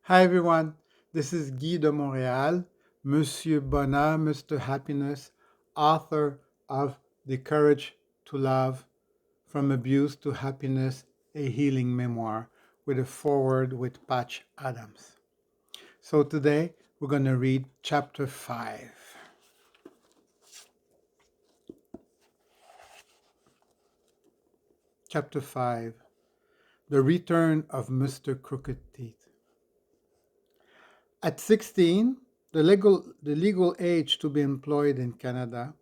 Hi everyone, this is Guy de Montréal, Monsieur Bonheur, Mr. Happiness, author of The Courage to Love, From Abuse to Happiness, a Healing Memoir, with a foreword with Patch Adams. So today we're going to read chapter 5. Chapter 5, The Return of Mr. Crooked Teeth. At 16, the legal age to be employed in Canada,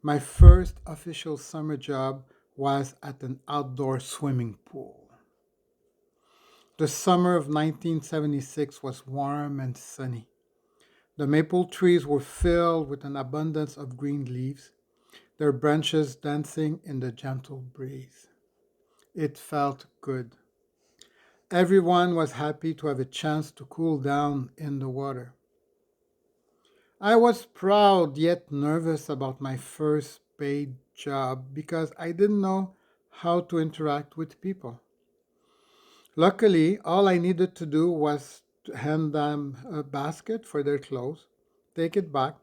my first official summer job was at an outdoor swimming pool. The summer of 1976 was warm and sunny. The maple trees were filled with an abundance of green leaves, their branches dancing in the gentle breeze. It felt good. Everyone was happy to have a chance to cool down in the water. I was proud yet nervous about my first paid job because I didn't know how to interact with people. Luckily, all I needed to do was to hand them a basket for their clothes, take it back,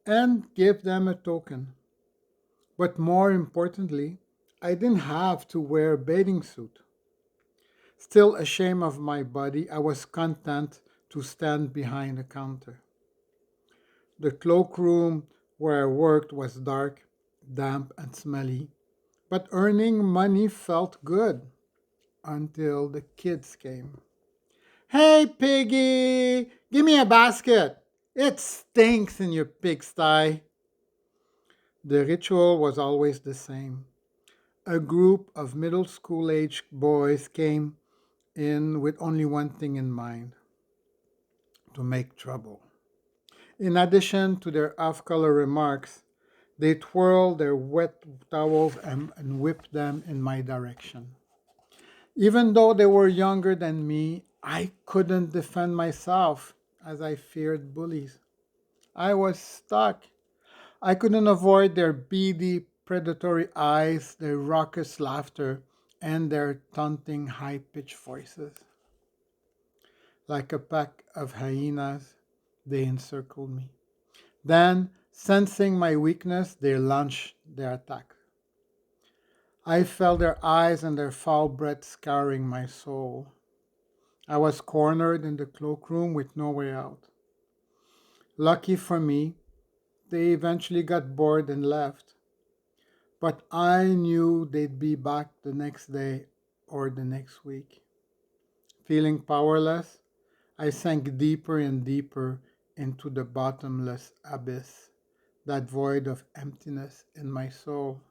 and give them a token. But more importantly, I didn't have to wear a bathing suit. Still ashamed of my body, I was content to stand behind a counter. The cloakroom where I worked was dark, damp, and smelly, but earning money felt good until the kids came. Hey, piggy, give me a basket. It stinks in your pigsty. The ritual was always the same. A group of middle school age boys came in with only one thing in mind: to make trouble. In addition to their off color remarks, they twirled their wet towels and whipped them in my direction. Even though they were younger than me, I couldn't defend myself as I feared bullies. I was stuck. I couldn't avoid their beady, predatory eyes, their raucous laughter, and their taunting, high pitched voices. Like a pack of hyenas, they encircled me. Then, sensing my weakness, they launched their attack. I felt their eyes and their foul breath scouring my soul. I was cornered in the cloakroom with no way out. Lucky for me, they eventually got bored and left, but I knew they'd be back the next day or the next week. Feeling powerless, I sank deeper and deeper into the bottomless abyss, that void of emptiness in my soul.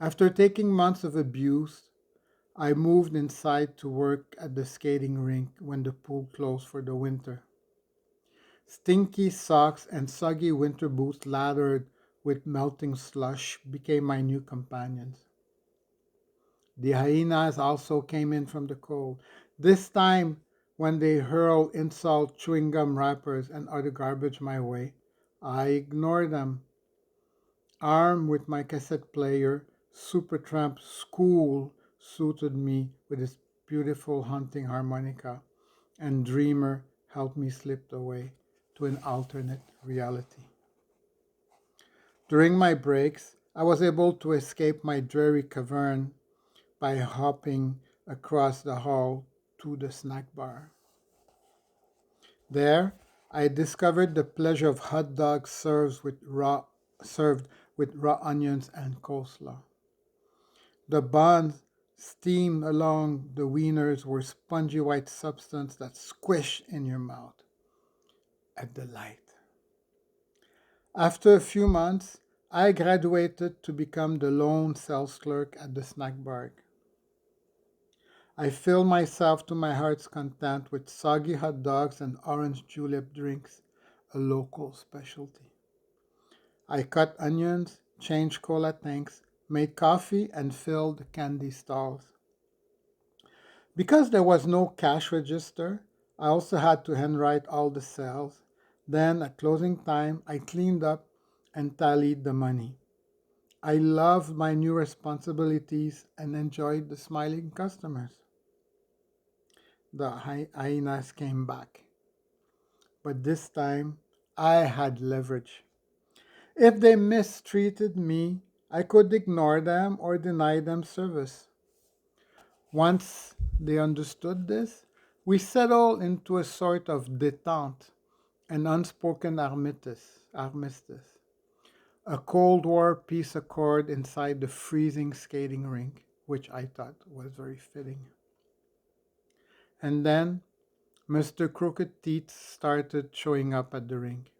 After taking months of abuse, I moved inside to work at the skating rink when the pool closed for the winter. Stinky socks and soggy winter boots lathered with melting slush became my new companions. The hyenas also came in from the cold, this time when they hurled insult chewing gum wrappers and other garbage my way. I ignored them. Armed with my cassette player, Supertramp School suited me with its beautiful hunting harmonica, and Dreamer helped me slip away to an alternate reality. During my breaks, I was able to escape my dreary cavern by hopping across the hall to the snack bar. There, I discovered the pleasure of hot dogs served with raw onions and coleslaw. The buns steamed along the wieners were spongy white substance that squished in your mouth. A delight. After a few months, I graduated to become the lone sales clerk at the snack bar. I filled myself to my heart's content with soggy hot dogs and orange julep drinks, a local specialty. I cut onions, changed cola tanks, made coffee, and filled candy stalls. Because there was no cash register, I also had to handwrite all the sales. Then, at closing time, I cleaned up and tallied the money. I loved my new responsibilities and enjoyed the smiling customers. The hyenas came back, but this time I had leverage. If they mistreated me, I could ignore them or deny them service. Once they understood this, we settled into a sort of détente, an unspoken armistice, a Cold War peace accord inside the freezing skating rink, which I thought was very fitting. And then Mr. Crooked Teeth started showing up at the rink.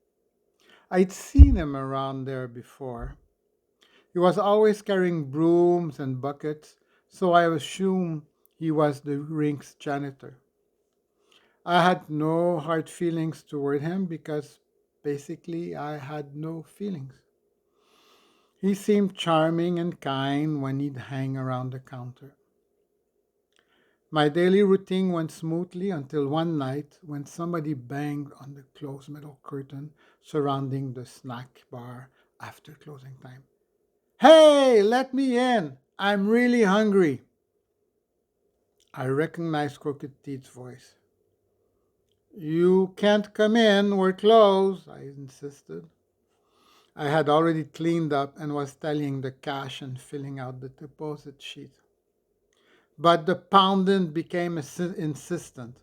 I'd seen him around there before. He was always carrying brooms and buckets, so I assumed he was the rink's janitor. I had no hard feelings toward him because basically I had no feelings. He seemed charming and kind when he'd hang around the counter. My daily routine went smoothly until one night when somebody banged on the closed metal curtain surrounding the snack bar after closing time. Hey, let me in! I'm really hungry. I recognized Crooked Teeth's voice. You can't come in, we're closed, I insisted. I had already cleaned up and was tallying the cash and filling out the deposit sheet. But the pounding became insistent.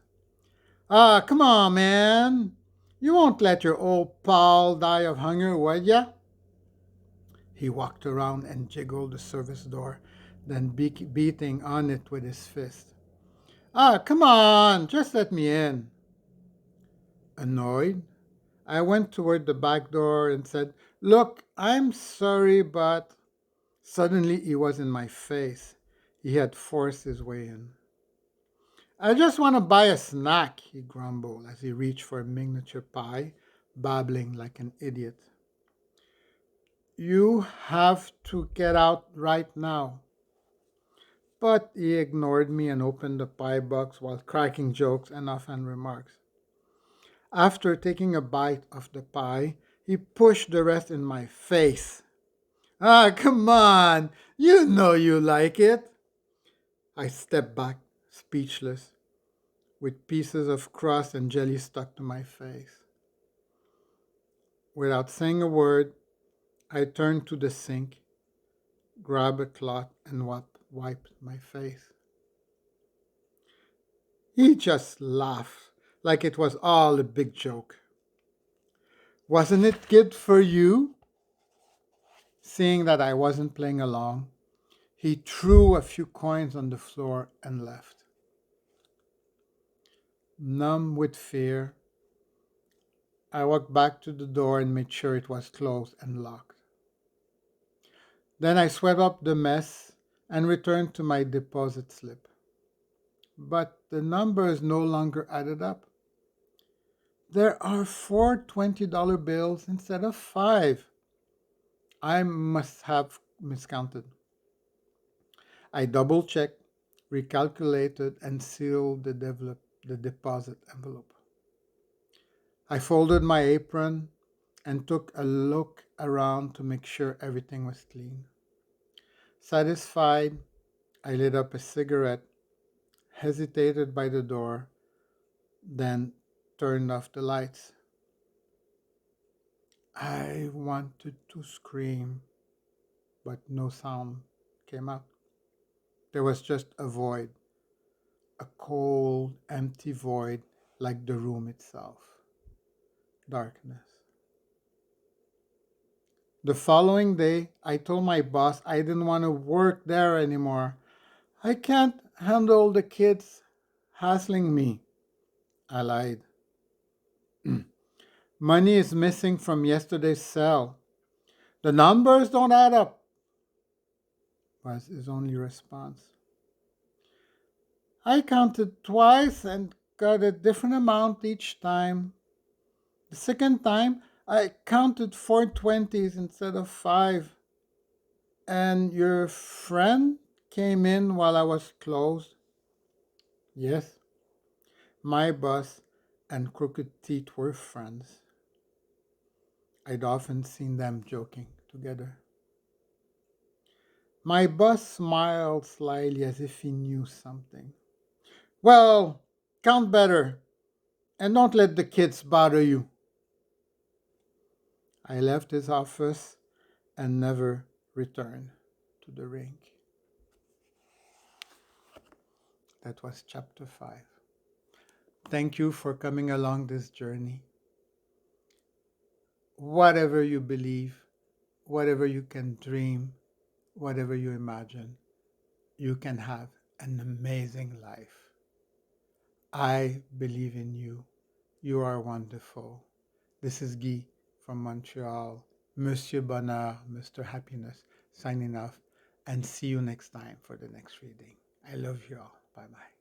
Ah, come on, man. You won't let your old pal die of hunger, would ya? He walked around and jiggled the service door, then beating on it with his fist. Ah, come on, just let me in. Annoyed, I went toward the back door and said, Look, I'm sorry, but suddenly he was in my face. He had forced his way in. I just want to buy a snack, he grumbled as he reached for a miniature pie, babbling like an idiot. You have to get out right now. But he ignored me and opened the pie box while cracking jokes and offhand remarks. After taking a bite of the pie, he pushed the rest in my face. Ah, come on! You know you like it! I stepped back, speechless, with pieces of crust and jelly stuck to my face. Without saying a word, I turned to the sink, grabbed a cloth, and wiped my face. He just laughed, like it was all a big joke. Wasn't it good for you? Seeing that I wasn't playing along, he threw a few coins on the floor and left. Numb with fear, I walked back to the door and made sure it was closed and locked. Then I swept up the mess and returned to my deposit slip. But the numbers no longer added up. There are four $20 bills instead of five. I must have miscounted. I double checked, recalculated, and sealed the deposit envelope. I folded my apron and took a look around to make sure everything was clean. Satisfied, I lit up a cigarette, hesitated by the door, then turned off the lights. I wanted to scream, but no sound came out. There was just a void, a cold, empty void like the room itself. Darkness. The following day, I told my boss I didn't want to work there anymore. I can't handle the kids hassling me. I lied. Money is missing from yesterday's sale. The numbers don't add up, was his only response. I counted twice and got a different amount each time. The second time, I counted four twenties instead of five. And your friend came in while I was closed? Yes, my boss and Crooked Teeth were friends. I'd often seen them joking together. My boss smiled slyly as if he knew something. Well, Count better and don't let the kids bother you. I left his office and never returned to the rink. That was chapter 5. Thank you for coming along this journey. Whatever you believe, whatever you can dream, whatever you imagine, you can have an amazing life. I believe in you. You are wonderful. This is Guy from Montreal, Monsieur Bonheur, Mr. Happiness, signing off, and see you next time for the next reading. I love you all. Bye bye.